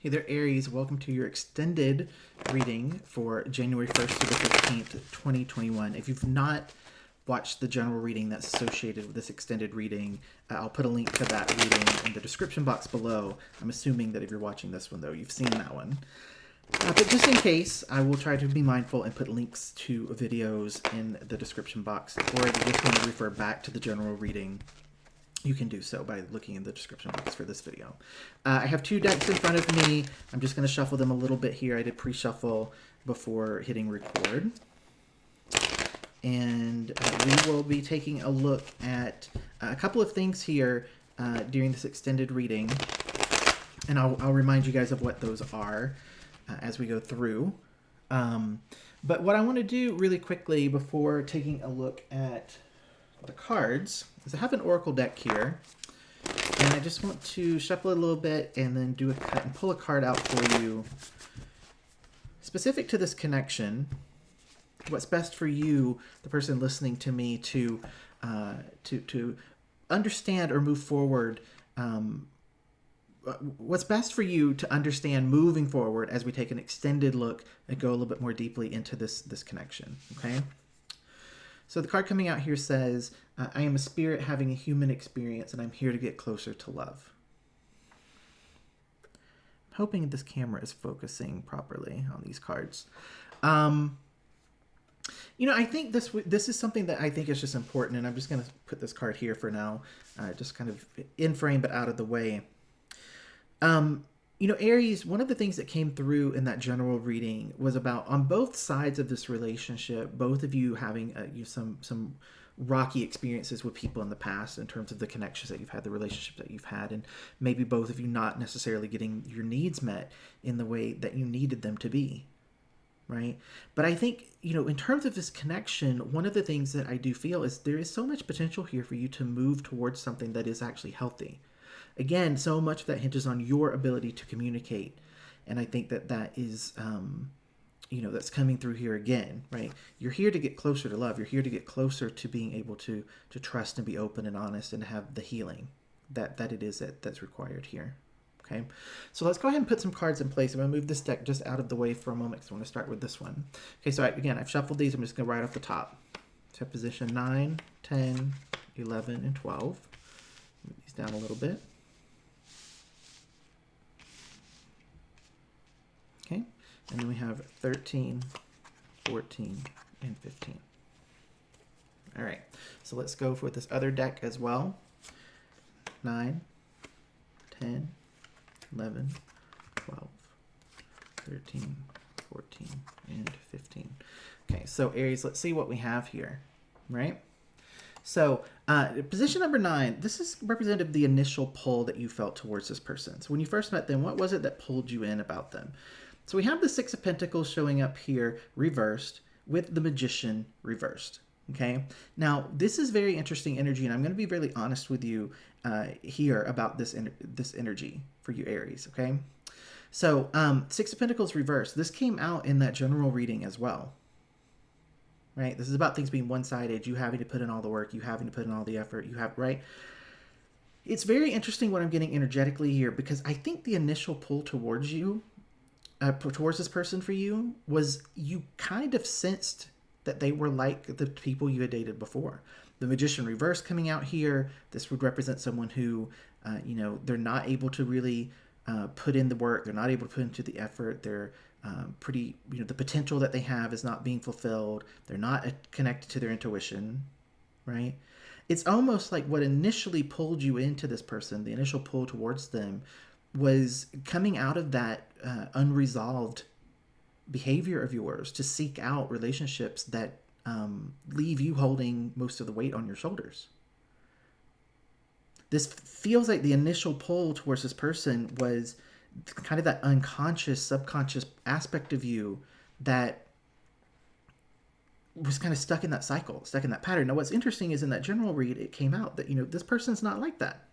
Hey there, Aries. Welcome to your extended reading for January 1st to the 15th, 2021. If you've not watched the general reading that's associated with this extended reading, I'll put a link to that reading in the description box below. I'm assuming that if you're watching this one, though, you've seen that one. But just in case, I will try to be mindful and put links to videos in the description box. Or if you just want to refer back to the general reading, you can do so by looking in the description box for this video. I have two decks in front of me. I'm just going to shuffle them a little bit here. I did pre-shuffle before hitting record. And we will be taking a look at a couple of things here during this extended reading. And I'll remind you guys of what those are as we go through. But what I want to do really quickly before taking a look at the cards is I have an oracle deck here, and I just want to shuffle it a little bit and then do a cut and pull a card out for you specific to this connection. What's best for you, the person listening to me, to understand or move forward. What's best for you to understand moving forward as we take an extended look and go a little bit more deeply into this connection. Okay. So the card coming out here says, I am a spirit having a human experience, and I'm here to get closer to love. I'm hoping this camera is focusing properly on these cards. You know, I think this is something that I think is just important, and I'm just going to put this card here for now, just kind of in frame but out of the way. You know, Aries, one of the things that came through in that general reading was about, on both sides of this relationship, both of you having some rocky experiences with people in the past in terms of the connections that you've had, the relationships that you've had, and maybe both of you not necessarily getting your needs met in the way that you needed them to be, right? But I think, you know, in terms of this connection, one of the things that I do feel is there is so much potential here for you to move towards something that is actually healthy. Again, so much of that hinges on your ability to communicate. And I think that is, you know, that's coming through here again, right? You're here to get closer to love. You're here to get closer to being able to trust and be open and honest and have the healing that it is that's required here. Okay, so let's go ahead and put some cards in place. I'm going to move this deck just out of the way for a moment because I want to start with this one. Okay, so again, I've shuffled these. I'm just going to right off the top. So position 9, 10, 11, and 12. Move these down a little bit. Okay, and then we have 13, 14, and 15. All right, so let's go for this other deck as well. 9, 10, 11, 12, 13, 14, and 15. Okay, so Aries, let's see what we have here, right? So position number 9, this is representative of the initial pull that you felt towards this person. So when you first met them, what was it that pulled you in about them? So we have the Six of Pentacles showing up here reversed with the Magician reversed. Okay. Now this is very interesting energy, and I'm going to be really honest with you here about this energy for you, Aries. Okay. So Six of Pentacles reversed. This came out in that general reading as well. Right. This is about things being one-sided. You having to put in all the work. You having to put in all the effort. You have right. It's very interesting what I'm getting energetically here, because I think the initial pull towards you. Towards this person for you was you kind of sensed that they were like the people you had dated before. The Magician reverse coming out here, this would represent someone who, you know, they're not able to really put in the work. They're not able to put into the effort. They're pretty, you know, the potential that they have is not being fulfilled. They're not connected to their intuition, right? It's almost like what initially pulled you into this person, the initial pull towards them, was coming out of that unresolved behavior of yours to seek out relationships that leave you holding most of the weight on your shoulders. This feels like the initial pull towards this person was kind of that unconscious, subconscious aspect of you that was kind of stuck in that cycle, stuck in that pattern. Now, what's interesting is in that general read, it came out that, you know, this person's not like that.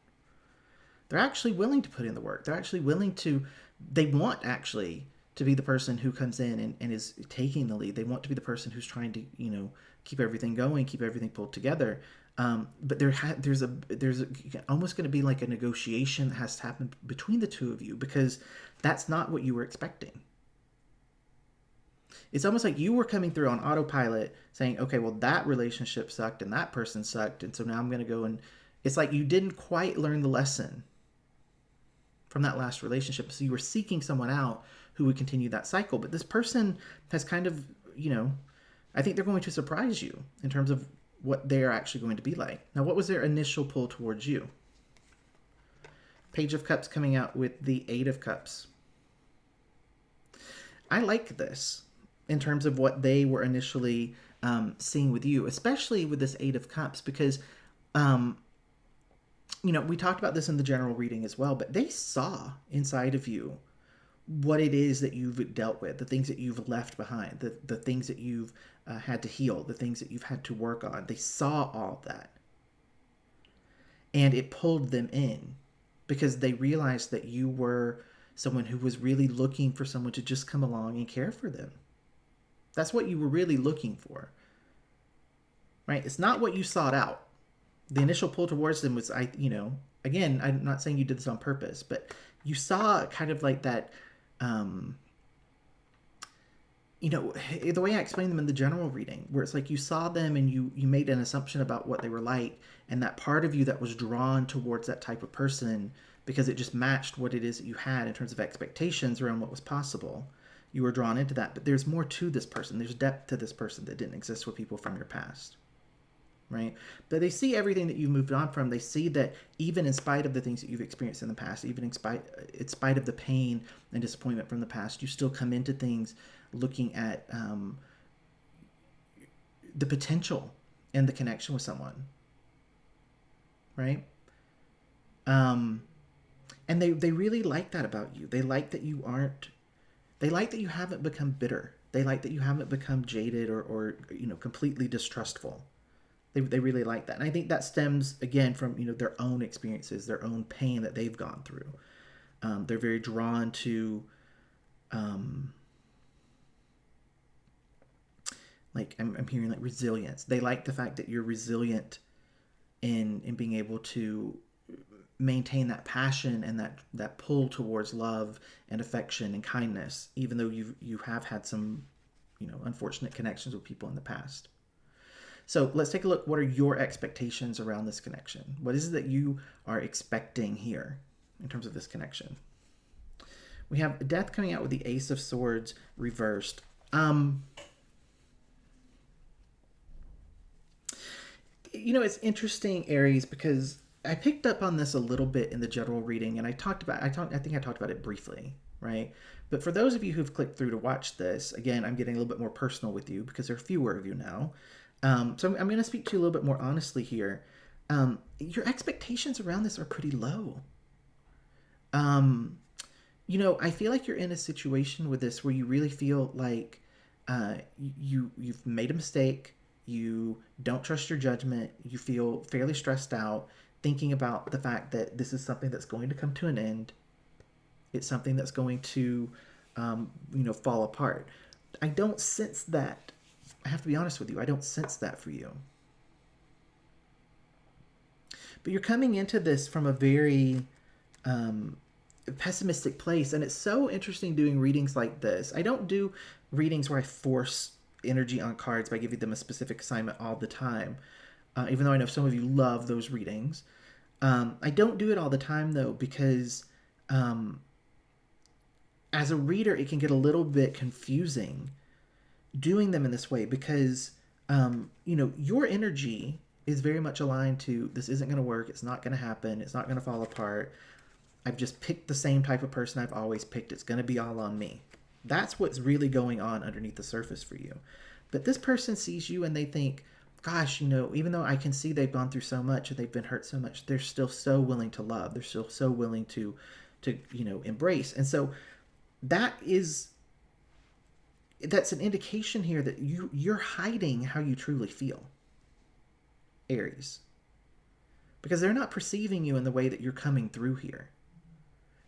They're actually willing to put in the work. They're actually willing to, they want actually to be the person who comes in and is taking the lead. They want to be the person who's trying to, you know, keep everything going, keep everything pulled together. But there's almost going to be like a negotiation that has to happen between the two of you, because that's not what you were expecting. It's almost like you were coming through on autopilot saying, okay, well, that relationship sucked and that person sucked. And so now I'm going to go, and it's like you didn't quite learn the lesson from that last relationship. So you were seeking someone out who would continue that cycle. But this person has kind of, I think they're going to surprise you in terms of what they're actually going to be like. Now, what was their initial pull towards you? Page of Cups coming out with the Eight of Cups. I like this in terms of what they were initially seeing with you, especially with this Eight of Cups, because, we talked about this in the general reading as well, but they saw inside of you what it is that you've dealt with, the things that you've left behind, the things that you've had to heal, the things that you've had to work on. They saw all that. And it pulled them in because they realized that you were someone who was really looking for someone to just come along and care for them. That's what you were really looking for, right? It's not what you sought out. The initial pull towards them was, again, I'm not saying you did this on purpose, but you saw kind of like that, the way I explained them in the general reading, where it's like you saw them and you made an assumption about what they were like, and that part of you that was drawn towards that type of person because it just matched what it is that you had in terms of expectations around what was possible. You were drawn into that, but there's more to this person. There's depth to this person that didn't exist with people from your past, right? But they see everything that you've moved on from. They see that even in spite of the things that you've experienced in the past, even in spite of the pain and disappointment from the past, you still come into things looking at the potential and the connection with someone, right? And they really like that about you. They like that you haven't become bitter. They like that you haven't become jaded or completely distrustful. They really like that. And I think that stems, again, from, their own experiences, their own pain that they've gone through. They're very drawn to, I'm hearing like resilience. They like the fact that you're resilient in being able to maintain that passion and that pull towards love and affection and kindness, even though you have had some, unfortunate connections with people in the past. So let's take a look. What are your expectations around this connection? What is it that you are expecting here in terms of this connection? We have Death coming out with the Ace of Swords reversed. It's interesting, Aries, because I picked up on this a little bit in the general reading, and I think I talked about it briefly, right? But for those of you who've clicked through to watch this, again, I'm getting a little bit more personal with you because there are fewer of you now. So I'm going to speak to you a little bit more honestly here. Your expectations around this are pretty low. I feel like you're in a situation with this where you really feel like you've made a mistake. You don't trust your judgment. You feel fairly stressed out, thinking about the fact that this is something that's going to come to an end. It's something that's going to, fall apart. I don't sense that. I have to be honest with you. I don't sense that for you. But you're coming into this from a very pessimistic place. And it's so interesting doing readings like this. I don't do readings where I force energy on cards by giving them a specific assignment all the time. Even though I know some of you love those readings. I don't do it all the time, though, because as a reader, it can get a little bit confusing doing them in this way because, your energy is very much aligned to this isn't going to work. It's not going to happen. It's not going to fall apart. I've just picked the same type of person I've always picked. It's going to be all on me. That's what's really going on underneath the surface for you. But this person sees you and they think, gosh, even though I can see they've gone through so much and they've been hurt so much, they're still so willing to love. They're still so willing to embrace. And so that's an indication here that you're hiding how you truly feel, Aries. Because they're not perceiving you in the way that you're coming through here.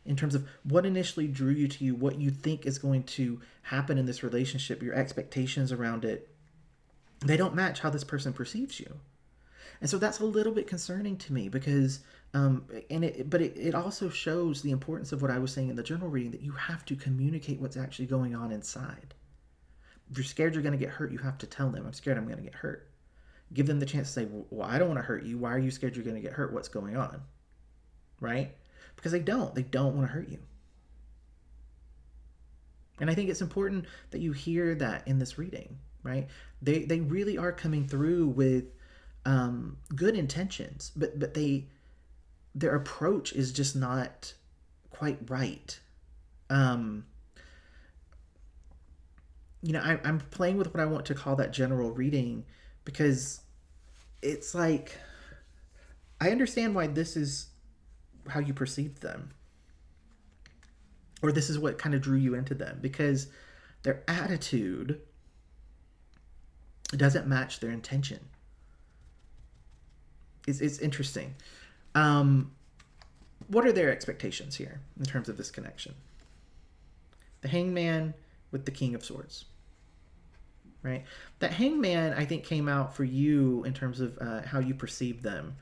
In terms of what initially drew you to you, what you think is going to happen in this relationship, your expectations around it, they don't match how this person perceives you. And so that's a little bit concerning to me because, but it also shows the importance of what I was saying in the journal reading, that you have to communicate what's actually going on inside. If you're scared you're going to get hurt, you have to tell them, I'm scared I'm going to get hurt. Give them the chance to say, well, I don't want to hurt you. Why are you scared you're going to get hurt? What's going on? Right? Because they don't want to hurt you. And I think it's important that you hear that in this reading, right? They really are coming through with good intentions, but their approach is just not quite right. I'm playing with what I want to call that general reading, because it's like, I understand why this is how you perceived them, or this is what kind of drew you into them, because their attitude doesn't match their intention. It's interesting. What are their expectations here in terms of this connection? The Hangman with the King of Swords, right? That Hangman, I think, came out for you in terms of how you perceived them.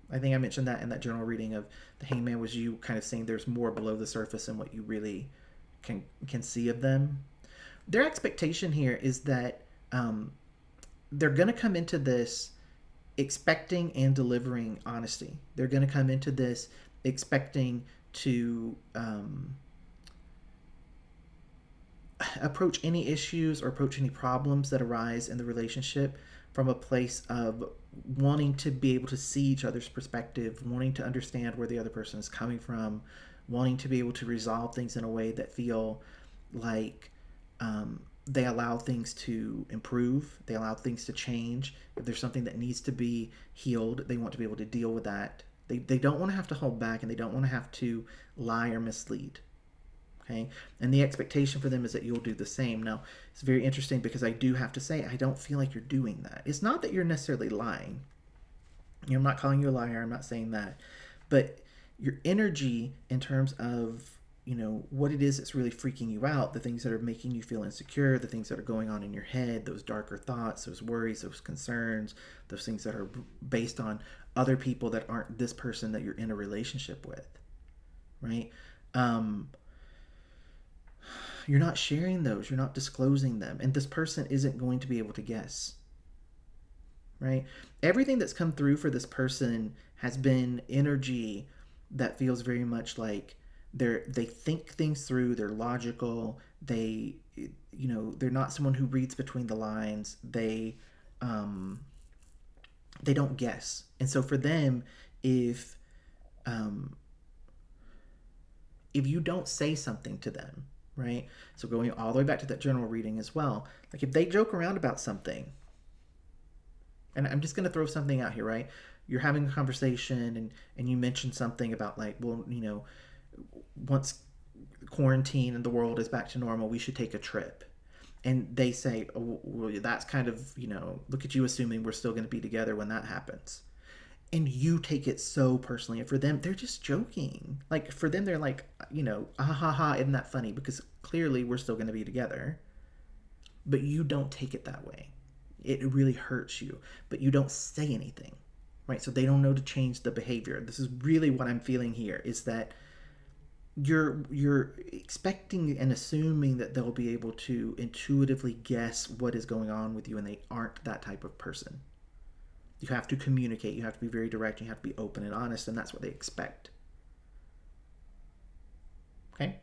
I think I mentioned that in that general reading of the Hangman was you kind of saying there's more below the surface and what you really can see of them. Their expectation here is that they're going to come into this expecting and delivering honesty. They're going to come into this expecting to approach any issues or approach any problems that arise in the relationship from a place of wanting to be able to see each other's perspective, wanting to understand where the other person is coming from, wanting to be able to resolve things in a way that feel like they allow things to improve, they allow things to change. If there's something that needs to be healed, they want to be able to deal with that. They don't want to have to hold back, and they don't want to have to lie or mislead. Okay? And the expectation for them is that you'll do the same. Now, it's very interesting because I do have to say, I don't feel like you're doing that. It's not that you're necessarily lying. I'm not calling you a liar. I'm not saying that. But your energy in terms of, what it is that's really freaking you out, the things that are making you feel insecure, the things that are going on in your head, those darker thoughts, those worries, those concerns, those things that are based on other people that aren't this person that you're in a relationship with, right? You're not sharing those. You're not disclosing them. And this person isn't going to be able to guess, right? Everything that's come through for this person has been energy that feels very much like they think things through. They're logical. They're not someone who reads between the lines. They don't guess. And so for them, if you don't say something to them, right? So going all the way back to that general reading as well, like if they joke around about something, and I'm just going to throw something out here, right? You're having a conversation and you mention something about like, well, once quarantine and the world is back to normal, we should take a trip. And they say, oh, well, that's kind of, look at you assuming we're still going to be together when that happens. And you take it so personally. And for them, they're just joking. Like, for them, they're like, ah, ha, ha, isn't that funny? Because clearly we're still going to be together. But you don't take it that way. It really hurts you. But you don't say anything, right? So they don't know to change the behavior. This is really what I'm feeling here, is that you're expecting and assuming that they'll be able to intuitively guess what is going on with you, and they aren't that type of person. You have to communicate. You have to be very direct. You have to be open and honest, and that's what they expect. Okay?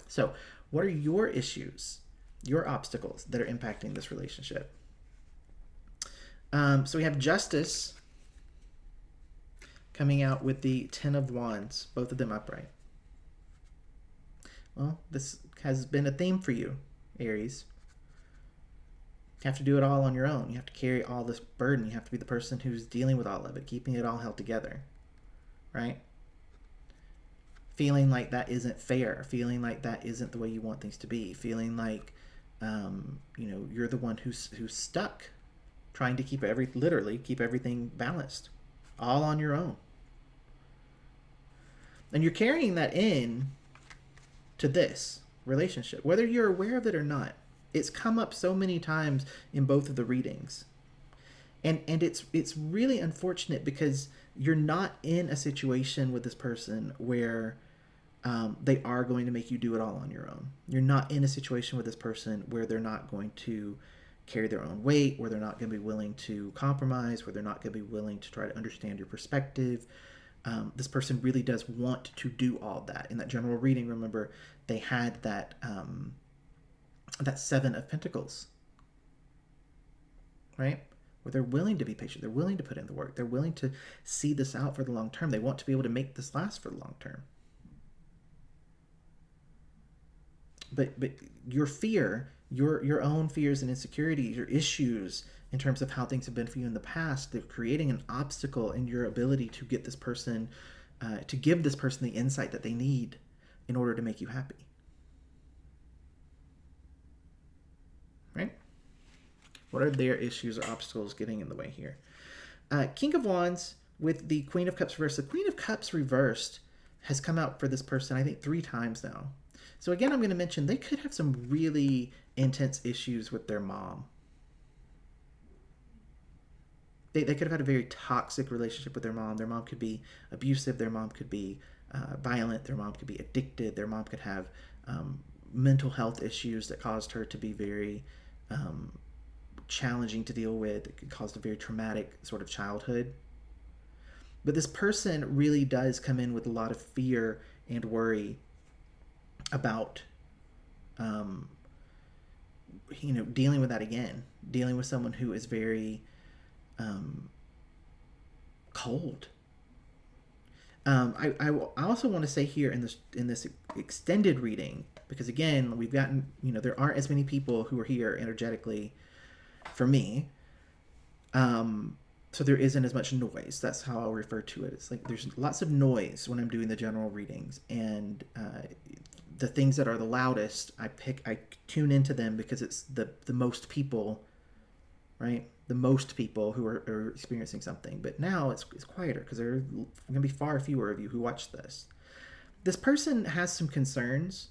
So, what are your issues, your obstacles that are impacting this relationship? So we have Justice coming out with the Ten of Wands, both of them upright. Well, this has been a theme for you, Aries. You have to do it all on your own. You have to carry all this burden. You have to be the person who's dealing with all of it, keeping it all held together, right? Feeling like that isn't fair, feeling like that isn't the way you want things to be, feeling like, you're the one who's stuck, trying to literally keep everything balanced, all on your own. And you're carrying that in to this relationship, whether you're aware of it or not. It's come up so many times in both of the readings. And it's really unfortunate because you're not in a situation with this person where they are going to make you do it all on your own. You're not in a situation with this person where they're not going to carry their own weight, where they're not going to be willing to compromise, where they're not going to be willing to try to understand your perspective. This person really does want to do all that. In that general reading, remember, they had that Seven of Pentacles, right? Where they're willing to be patient, they're willing to put in the work, they're willing to see this out for the long term. They want to be able to make this last for the long term. But your fear, your own fears and insecurities, your issues in terms of how things have been for you in the past, they're creating an obstacle in your ability to get this person, to give this person the insight that they need in order to make you happy. Right? What are their issues or obstacles getting in the way here? King of Wands with the Queen of Cups reversed. The Queen of Cups reversed has come out for this person, I think, 3 times now. So again, I'm going to mention they could have some really intense issues with their mom. They could have had a very toxic relationship with their mom. Their mom could be abusive. Their mom could be violent. Their mom could be addicted. Their mom could have mental health issues that caused her to be very challenging to deal with. It could cause a very traumatic sort of childhood. But this person really does come in with a lot of fear and worry about dealing with that again, dealing with someone who is very cold. I also want to say here in this extended reading, because again, we've gotten, there aren't as many people who are here energetically for me, so there isn't as much noise. That's how I'll refer to it. It's like there's lots of noise when I'm doing the general readings, and the things that are the loudest, I tune into them because it's the most people, right? The most people who are experiencing something. But now it's quieter because there are going to be far fewer of you who watch this. This person has some concerns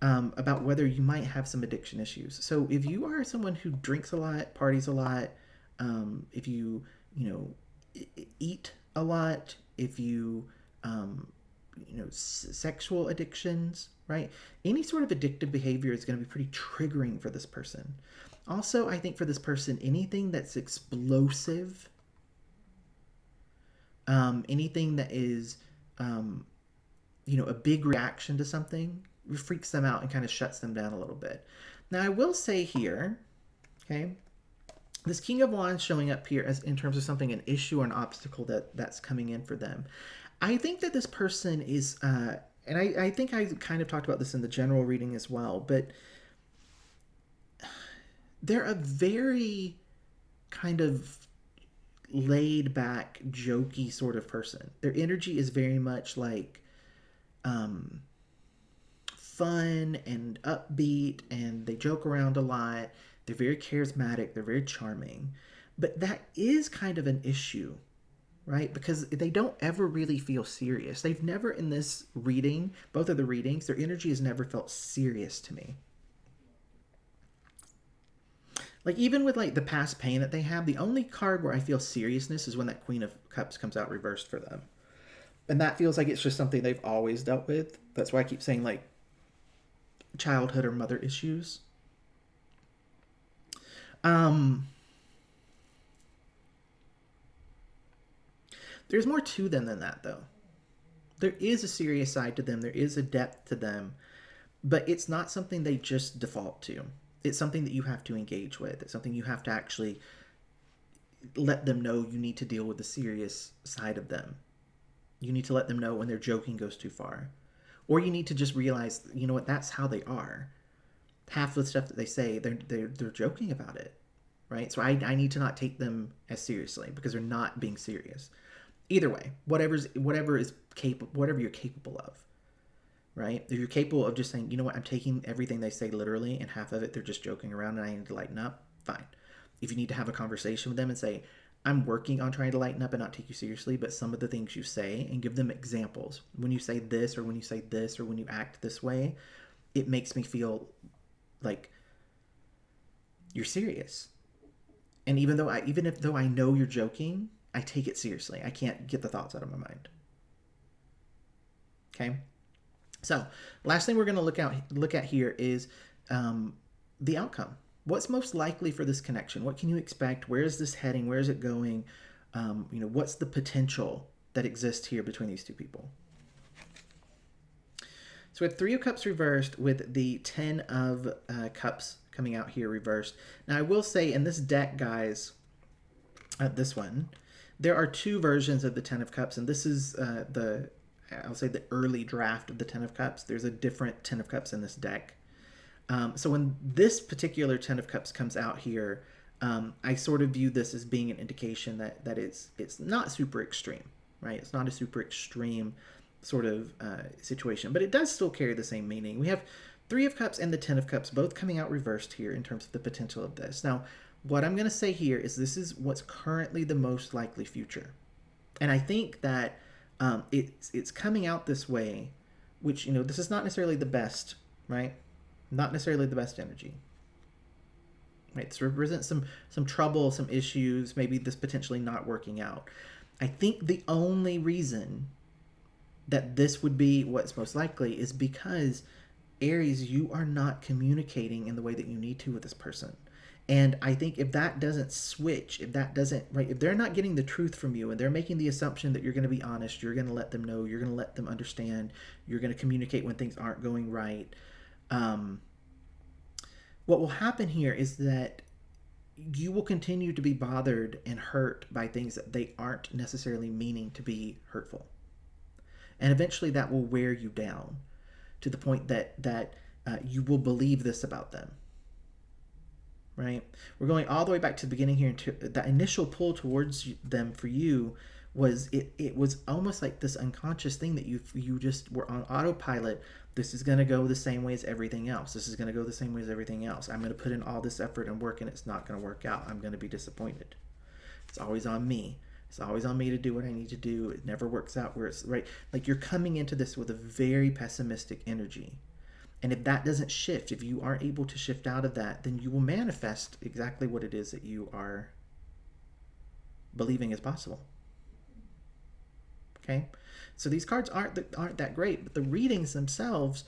about whether you might have some addiction issues. So if you are someone who drinks a lot, parties a lot, if you eat a lot, if you sexual addictions, right? Any sort of addictive behavior is going to be pretty triggering for this person. Also, I think for this person, anything that's explosive, anything that is, a big reaction to something, freaks them out and kind of shuts them down a little bit. Now, I will say here, okay, this King of Wands showing up here as in terms of something, an issue or an obstacle that's coming in for them. I think that this person is, and I think I kind of talked about this in the general reading as well, but they're a very kind of laid back, jokey sort of person. Their energy is very much like fun and upbeat, and they joke around a lot. They're very charismatic. They're very charming. But that is kind of an issue, right? Because they don't ever really feel serious. They've never in this reading, both of the readings, their energy has never felt serious to me. Like even with like the past pain that they have, the only card where I feel seriousness is when that Queen of Cups comes out reversed for them. And that feels like it's just something they've always dealt with. That's why I keep saying like childhood or mother issues. There's more to them than that, though. There is a serious side to them. There is a depth to them. But it's not something they just default to. It's something that you have to engage with. It's something you have to actually let them know you need to deal with the serious side of them. You need to let them know when their joking goes too far. Or you need to just realize, you know what, that's how they are. Half of the stuff that they say, they're joking about it, right? So I need to not take them as seriously because they're not being serious. Either way, whatever you're capable of, right? If you're capable of just saying, you know what, I'm taking everything they say literally, and half of it they're just joking around, and I need to lighten up, fine. If you need to have a conversation with them and say, I'm working on trying to lighten up and not take you seriously, but some of the things you say, and give them examples. When you say this, or when you say this, or when you act this way, it makes me feel like you're serious. And even though I know you're joking, I take it seriously. I can't get the thoughts out of my mind. Okay. So last thing we're going to look at here is the outcome. What's most likely for this connection? What can you expect? Where is this heading? Where is it going? What's the potential that exists here between these two people? So we have 3 of Cups reversed with the 10 of Cups coming out here reversed. Now I will say in this deck, guys, this one, there are 2 versions of the 10 of Cups, and this is I'll say the early draft of the 10 of Cups. There's a different 10 of Cups in this deck. So when this particular 10 of Cups comes out here, I sort of view this as being an indication that it's not super extreme, right? It's not a super extreme sort of situation, but it does still carry the same meaning. We have 3 of Cups and the 10 of Cups both coming out reversed here in terms of the potential of this. Now, what I'm going to say here is this is what's currently the most likely future. And I think that it's coming out this way, which, this is not necessarily the best, right? Not necessarily the best energy. Right? This represents some trouble, some issues, maybe this potentially not working out. I think the only reason that this would be what's most likely is because, Aries, you are not communicating in the way that you need to with this person. And I think if that doesn't switch, if they're not getting the truth from you and they're making the assumption that you're going to be honest, you're going to let them know, you're going to let them understand, you're going to communicate when things aren't going right. What will happen here is that you will continue to be bothered and hurt by things that they aren't necessarily meaning to be hurtful. And eventually that will wear you down to the point that you will believe this about them. Right? We're going all the way back to the beginning here. The initial pull towards them for you was it was almost like this unconscious thing that you just were on autopilot. This is going to go the same way as everything else. This is going to go the same way as everything else. I'm going to put in all this effort and work and it's not going to work out. I'm going to be disappointed. It's always on me. It's always on me to do what I need to do. It never works out where it's right. Like you're coming into this with a very pessimistic energy. And if that doesn't shift, if you aren't able to shift out of that, then you will manifest exactly what it is that you are believing is possible. Okay? So these cards aren't that great, but the readings themselves,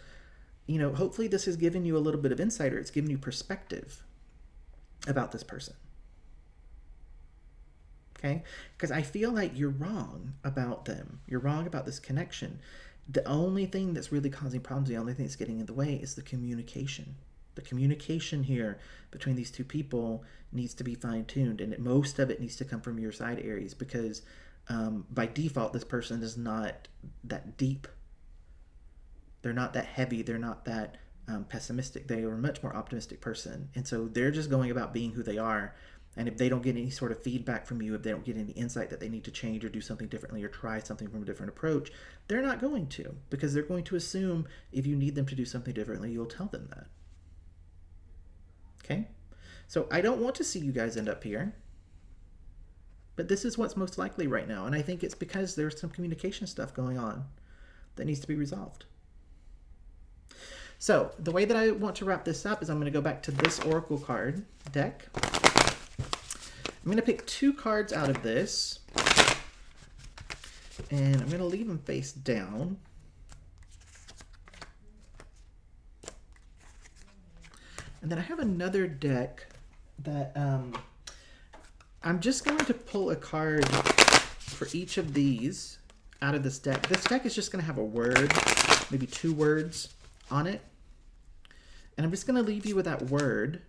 hopefully this has given you a little bit of insight, or it's given you perspective about this person. Okay? Because I feel like you're wrong about them. You're wrong about this connection. The only thing that's really causing problems, the only thing that's getting in the way is the communication. The communication here between these two people needs to be fine-tuned, and most of it needs to come from your side, Aries, because by default, this person is not that deep. They're not that heavy. They're not that pessimistic. They are a much more optimistic person, and so they're just going about being who they are. And if they don't get any sort of feedback from you, if they don't get any insight that they need to change or do something differently or try something from a different approach, they're not going to, because they're going to assume if you need them to do something differently, you'll tell them that. Okay? So I don't want to see you guys end up here, but this is what's most likely right now. And I think it's because there's some communication stuff going on that needs to be resolved. So the way that I want to wrap this up is I'm going to go back to this Oracle card deck. I'm going to pick 2 cards out of this, and I'm going to leave them face down. And then I have another deck that I'm just going to pull a card for each of these out of this deck. This deck is just going to have a word, maybe 2 words on it. And I'm just going to leave you with that word.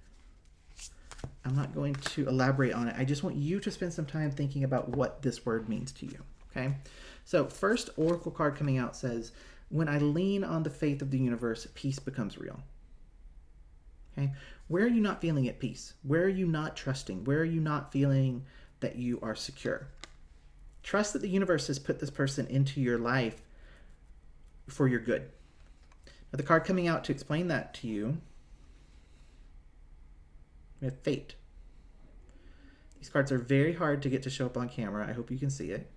I'm not going to elaborate on it. I just want you to spend some time thinking about what this word means to you, okay? So first Oracle card coming out says, when I lean on the faith of the universe, peace becomes real. Okay? Where are you not feeling at peace? Where are you not trusting? Where are you not feeling that you are secure? Trust that the universe has put this person into your life for your good. Now the card coming out to explain that to you, we have fate. These cards are very hard to get to show up on camera. I hope you can see it.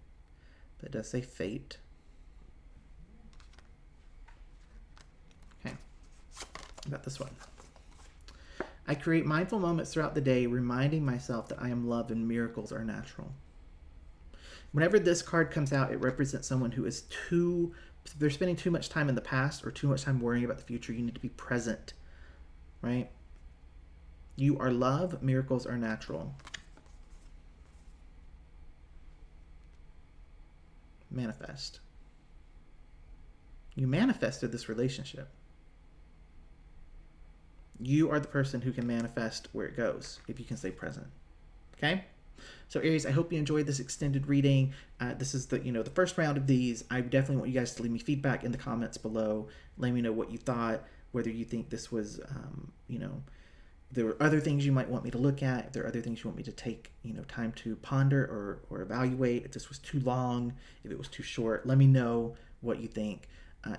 But it does say fate. Okay. How about this one? I create mindful moments throughout the day, reminding myself that I am loved and miracles are natural. Whenever this card comes out, it represents someone who is they're spending too much time in the past or too much time worrying about the future. You need to be present, right? You are love, miracles are natural. Manifest. You manifested this relationship. You are the person who can manifest where it goes if you can stay present. Okay? So Aries, I hope you enjoyed this extended reading. This is the first round of these. I definitely want you guys to leave me feedback in the comments below. Let me know what you thought, whether you think this was, there were other things you might want me to look at, if there are other things you want me to take, time to ponder or evaluate, if this was too long, if it was too short. Let me know what you think.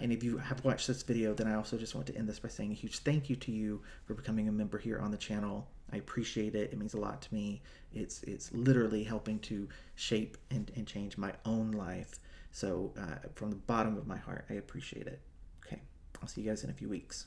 And if you have watched this video, then I also just want to end this by saying a huge thank you to you for becoming a member here on the channel. I appreciate it. It means a lot to me. It's literally helping to shape and change my own life. So from the bottom of my heart, I appreciate it. Okay, I'll see you guys in a few weeks.